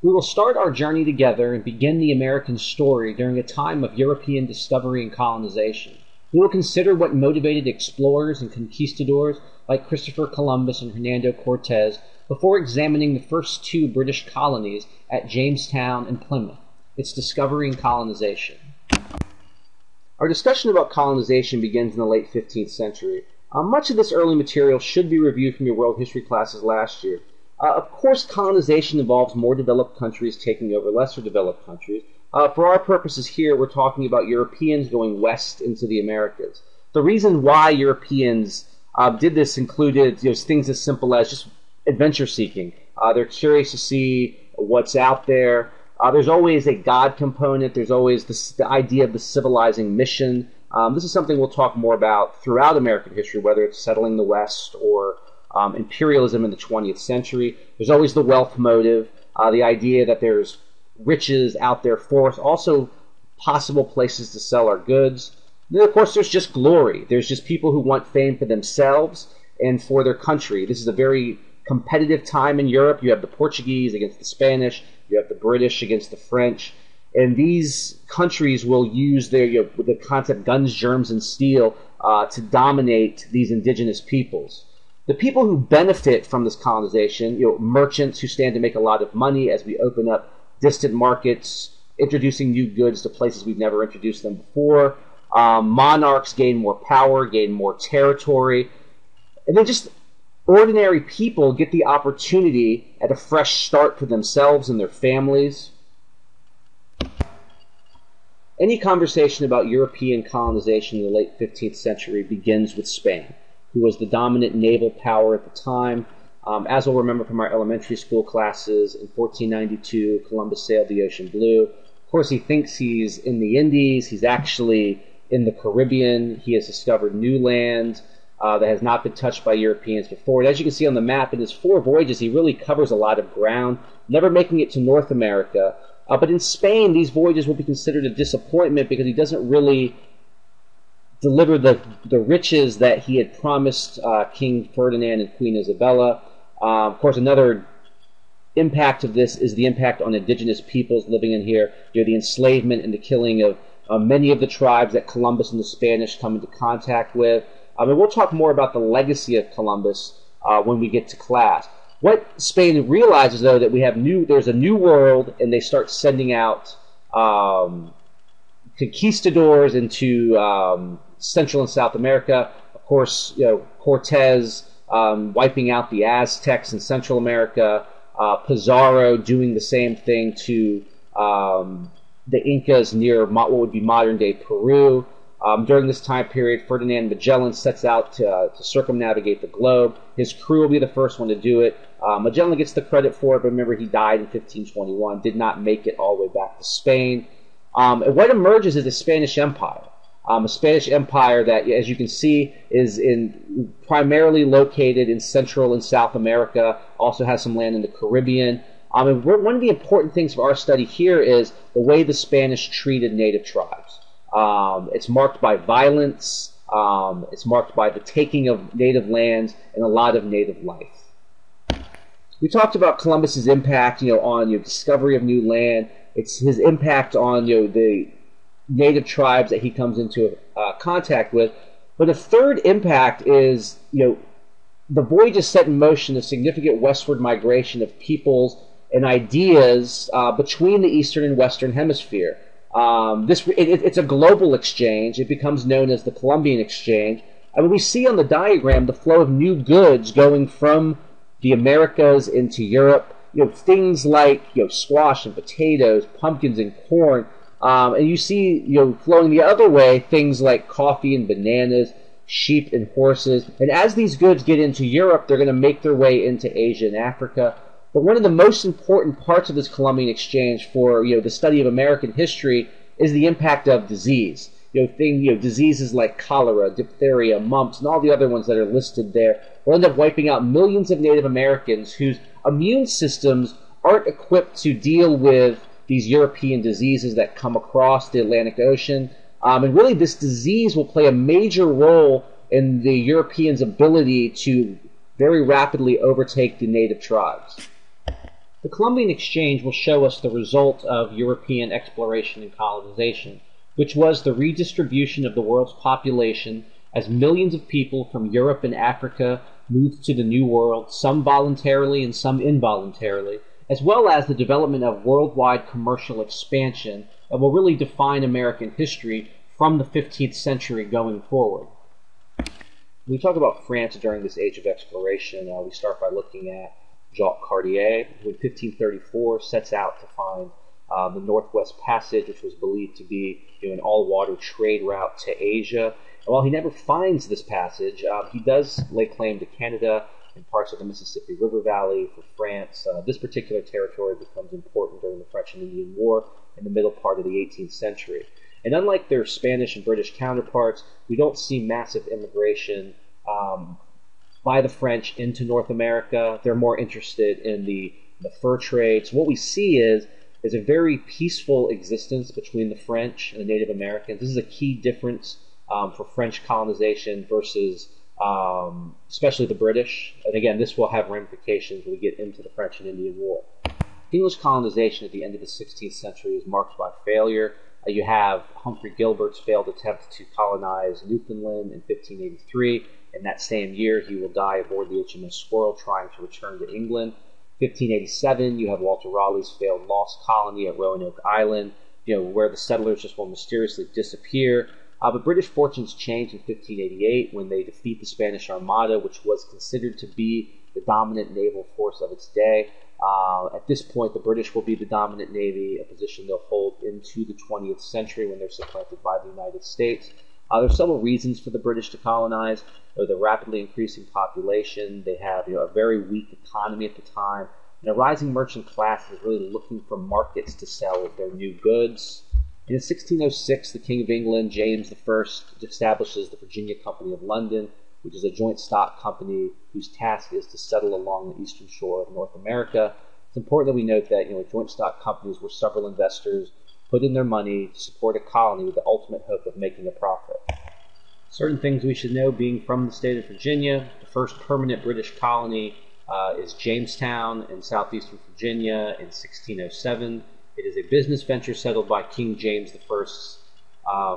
We will start our journey together and begin the American story during a time of European discovery and colonization. We will consider what motivated explorers and conquistadors like Christopher Columbus and Hernando Cortez before examining the first two British colonies at Jamestown and Plymouth, its discovery and colonization. Our discussion about colonization begins in the late 15th century. Much of this early material should be reviewed from your world history classes last year. Of course, colonization involves more developed countries taking over lesser developed countries. For our purposes here, we're talking about Europeans going west into the Americas. The reason why Europeans did this included things as simple as just adventure seeking. They're curious to see what's out there. There's always a God component. There's always the idea of the civilizing mission. This is something we'll talk more about throughout American history, whether it's settling the West or imperialism in the 20th century. There's always the wealth motive, the idea that there's riches out there for us, also possible places to sell our goods. Then, of course, there's just glory. There's just people who want fame for themselves and for their country. This is a very competitive time in Europe. You have the Portuguese against the Spanish. You have the British against the French. And these countries will use the concept guns, germs, and steel to dominate these indigenous peoples. The people who benefit from this colonization, merchants who stand to make a lot of money as we open up distant markets, introducing new goods to places we've never introduced them before. Monarchs gain more power, gain more territory. And then just ordinary people get the opportunity at a fresh start for themselves and their families. Any conversation about European colonization in the late 15th century begins with Spain, who was the dominant naval power at the time. As we'll remember from our elementary school classes, in 1492, Columbus sailed the ocean blue. Of course, he thinks he's in the Indies. He's actually in the Caribbean. He has discovered new land that has not been touched by Europeans before. And as you can see on the map, in his 4 voyages, he really covers a lot of ground, never making it to North America. But in Spain, these voyages will be considered a disappointment because he doesn't really deliver the riches that he had promised King Ferdinand and Queen Isabella. Of course, another impact of this is the impact on indigenous peoples living in here. The enslavement and the killing of many of the tribes that Columbus and the Spanish come into contact with. And we'll talk more about the legacy of Columbus when we get to class. What Spain realizes, though, that there's a new world, and they start sending out conquistadors into Central and South America. Of course, Cortez wiping out the Aztecs in Central America. Pizarro doing the same thing to the Incas near what would be modern-day Peru. During this time period, Ferdinand Magellan sets out to circumnavigate the globe. His crew will be the first one to do it. Magellan gets the credit for it, but remember, he died in 1521, did not make it all the way back to Spain. And what emerges is the Spanish Empire. A Spanish Empire that, as you can see, is primarily located in Central and South America, also has some land in the Caribbean. And one of the important things for our study here is the way the Spanish treated native tribes. It's marked by violence, it's marked by the taking of native lands and a lot of native life. We talked about Columbus's impact, on discovery of new land. It's his impact on the native tribes that he comes into contact with. But a third impact is the voyages set in motion a significant westward migration of peoples and ideas between the Eastern and Western Hemisphere. It's a global exchange. It becomes known as the Columbian Exchange. And we see on the diagram the flow of new goods going from the Americas into Europe. Things like squash and potatoes, pumpkins and corn. And you see flowing the other way things like coffee and bananas, sheep and horses. And as these goods get into Europe, they're going to make their way into Asia and Africa. But one of the most important parts of this Columbian Exchange for the study of American history is the impact of disease. Diseases like cholera, diphtheria, mumps, and all the other ones that are listed there will end up wiping out millions of Native Americans whose immune systems aren't equipped to deal with these European diseases that come across the Atlantic Ocean. And really, this disease will play a major role in the Europeans' ability to very rapidly overtake the native tribes. The Columbian Exchange will show us the result of European exploration and colonization, which was the redistribution of the world's population as millions of people from Europe and Africa moved to the New World, some voluntarily and some involuntarily, as well as the development of worldwide commercial expansion that will really define American history from the 15th century going forward. When we talk about France during this age of exploration, we start by looking at Jacques Cartier, who in 1534 sets out to find the Northwest Passage, which was believed to be an all-water trade route to Asia. And while he never finds this passage, he does lay claim to Canada and parts of the Mississippi River Valley for France. This particular territory becomes important during the French and Indian War in the middle part of the 18th century. And unlike their Spanish and British counterparts, we don't see massive immigration by the French into North America. They're more interested in the fur trade. So what we see is a very peaceful existence between the French and the Native Americans. This is a key difference for French colonization versus especially the British. And again, this will have ramifications when we get into the French and Indian War. English colonization at the end of the 16th century is marked by failure. You have Humphrey Gilbert's failed attempt to colonize Newfoundland in 1583. In that same year, he will die aboard the HMS Squirrel trying to return to England. 1587, you have Walter Raleigh's failed lost colony at Roanoke Island, where the settlers just will mysteriously disappear. But British fortunes change in 1588 when they defeat the Spanish Armada, which was considered to be the dominant naval force of its day. At this point, the British will be the dominant navy, a position they'll hold into the 20th century when they're supplanted by the United States. There's several reasons for the British to colonize. The rapidly increasing population, they have a very weak economy at the time, and a rising merchant class is really looking for markets to sell their new goods. In 1606, the King of England, James I, establishes the Virginia Company of London, which is a joint stock company whose task is to settle along the eastern shore of North America. It's important that we note that joint stock companies were several investors put in their money to support a colony with the ultimate hope of making a profit. Certain things we should know being from the state of Virginia. The first permanent British colony is Jamestown in southeastern Virginia in 1607. It is a business venture settled by King James I's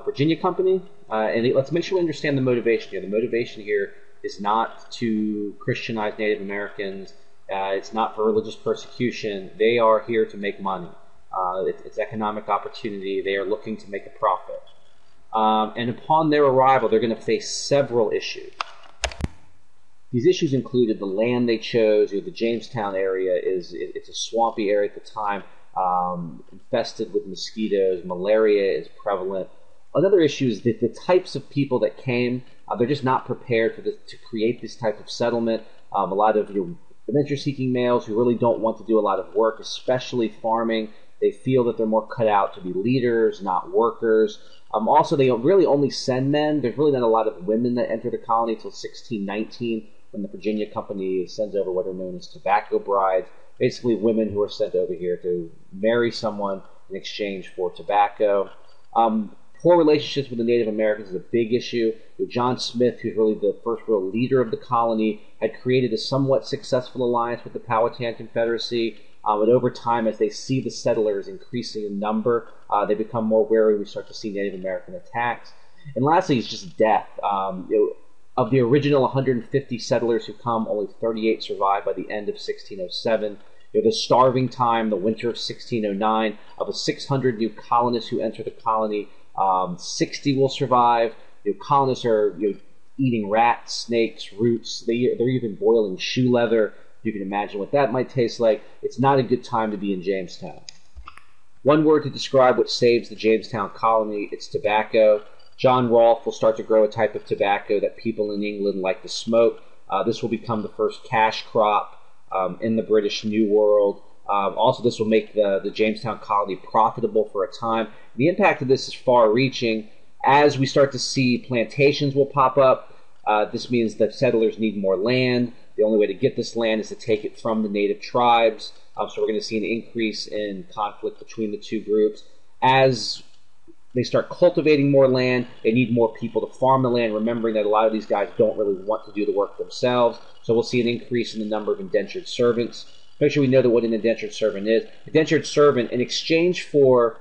Virginia Company. And let's make sure we understand the motivation here. The motivation here is not to Christianize Native Americans. It's not for religious persecution. They are here to make money. It's economic opportunity. They are looking to make a profit. And upon their arrival, they're going to face several issues. These issues included the land they chose. The Jamestown area it's a swampy area at the time, infested with mosquitoes. Malaria is prevalent. Another issue is that the types of people that came, they're just not prepared to create this type of settlement. A lot of adventure-seeking males who really don't want to do a lot of work, especially farming. They feel that they're more cut out to be leaders, not workers. Also, they really only send men. There's really not a lot of women that enter the colony until 1619, when the Virginia Company sends over what are known as tobacco brides, basically women who are sent over here to marry someone in exchange for tobacco. Poor relationships with the Native Americans is a big issue. John Smith, who's really the first real leader of the colony, had created a somewhat successful alliance with the Powhatan Confederacy. But over time, as they see the settlers increasing in number, they become more wary. We start to see Native American attacks. And lastly, it's just death. Of the original 150 settlers who come, only 38 survive by the end of 1607. The starving time, the winter of 1609, of the 600 new colonists who enter the colony, 60 will survive. Colonists are eating rats, snakes, roots. They're even boiling shoe leather. You can imagine what that might taste like. It's not a good time to be in Jamestown. One word to describe what saves the Jamestown colony, it's tobacco. John Rolfe will start to grow a type of tobacco that people in England like to smoke. This will become the first cash crop in the British New World. Also, this will make the Jamestown colony profitable for a time. The impact of this is far-reaching. As we start to see plantations will pop up, this means that settlers need more land. The only way to get this land is to take it from the native tribes. So we're going to see an increase in conflict between the two groups. As they start cultivating more land, they need more people to farm the land, remembering that a lot of these guys don't really want to do the work themselves. So we'll see an increase in the number of indentured servants. make sure we know what an indentured servant is. Indentured servant, in exchange for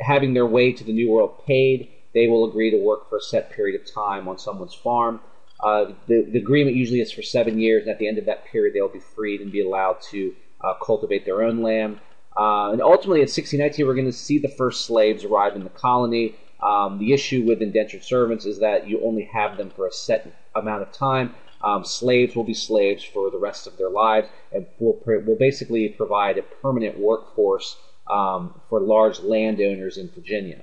having their way to the New World paid, they will agree to work for a set period of time on someone's farm. The agreement usually is for 7 years, and at the end of that period, they'll be freed and be allowed to cultivate their own land. And ultimately, in 1619, we're going to see the first slaves arrive in the colony. The issue with indentured servants is that you only have them for a set amount of time. Slaves will be slaves for the rest of their lives, and will basically provide a permanent workforce for large landowners in Virginia.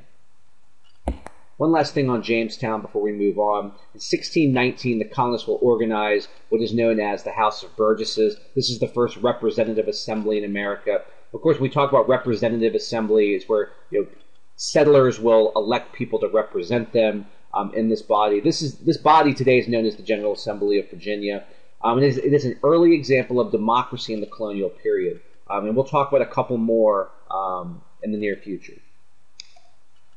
One last thing on Jamestown before we move on. In 1619, the colonists will organize what is known as the House of Burgesses. This is the first representative assembly in America. Of course, we talk about representative assembly. It's where settlers will elect people to represent them in this body. This body today is known as the General Assembly of Virginia. It is an early example of democracy in the colonial period. And we'll talk about a couple more in the near future.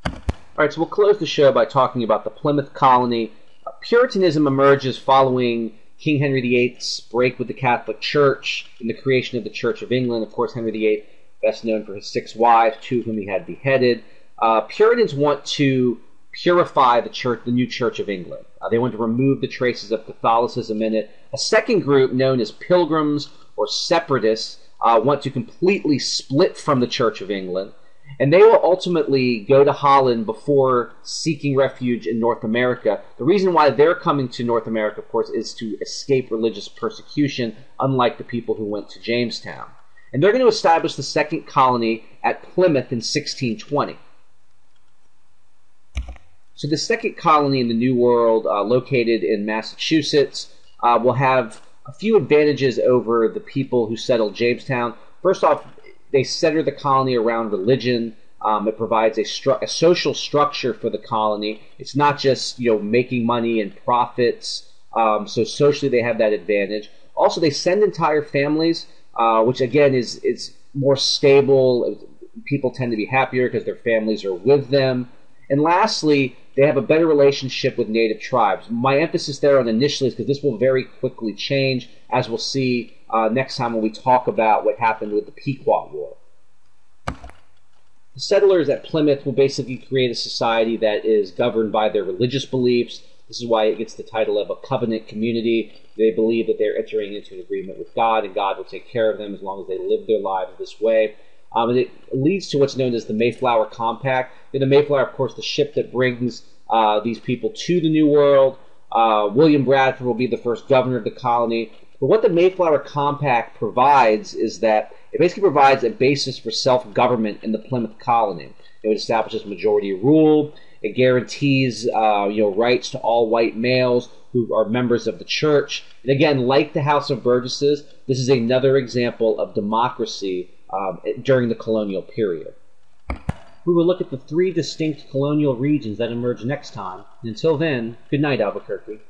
All right, so we'll close the show by talking about the Plymouth colony. Puritanism emerges following King Henry VIII's break with the Catholic Church and the creation of the Church of England. Of course, Henry VIII, best known for his 6 wives, 2 of whom he had beheaded. Puritans want to purify the new Church of England. They want to remove the traces of Catholicism in it. A second group, known as Pilgrims or Separatists, want to completely split from the Church of England. And they will ultimately go to Holland before seeking refuge in North America. The reason why they're coming to North America, of course, is to escape religious persecution, unlike the people who went to Jamestown. And they're going to establish the second colony at Plymouth in 1620. So the second colony in the New World, located in Massachusetts, will have a few advantages over the people who settled Jamestown. First off, they center the colony around religion. It provides a social structure for the colony. It's not just making money and profits. So socially they have that advantage. Also, they send entire families, which again is more stable. People tend to be happier because their families are with them. And lastly, they have a better relationship with native tribes. My emphasis there on initially is because this will very quickly change, as we'll see next time when we talk about what happened with the Pequot War. The settlers at Plymouth will basically create a society that is governed by their religious beliefs. This is why it gets the title of a covenant community. They believe that they're entering into an agreement with God, and God will take care of them as long as they live their lives this way. And it leads to what's known as the Mayflower Compact. The Mayflower, of course, the ship that brings these people to the New World. William Bradford will be the first governor of the colony. But what the Mayflower Compact provides is that it basically provides a basis for self-government in the Plymouth colony. It establishes majority rule. It guarantees rights to all white males who are members of the church. And again, like the House of Burgesses, this is another example of democracy during the colonial period. We will look at the 3 distinct colonial regions that emerge next time. And until then, good night, Albuquerque.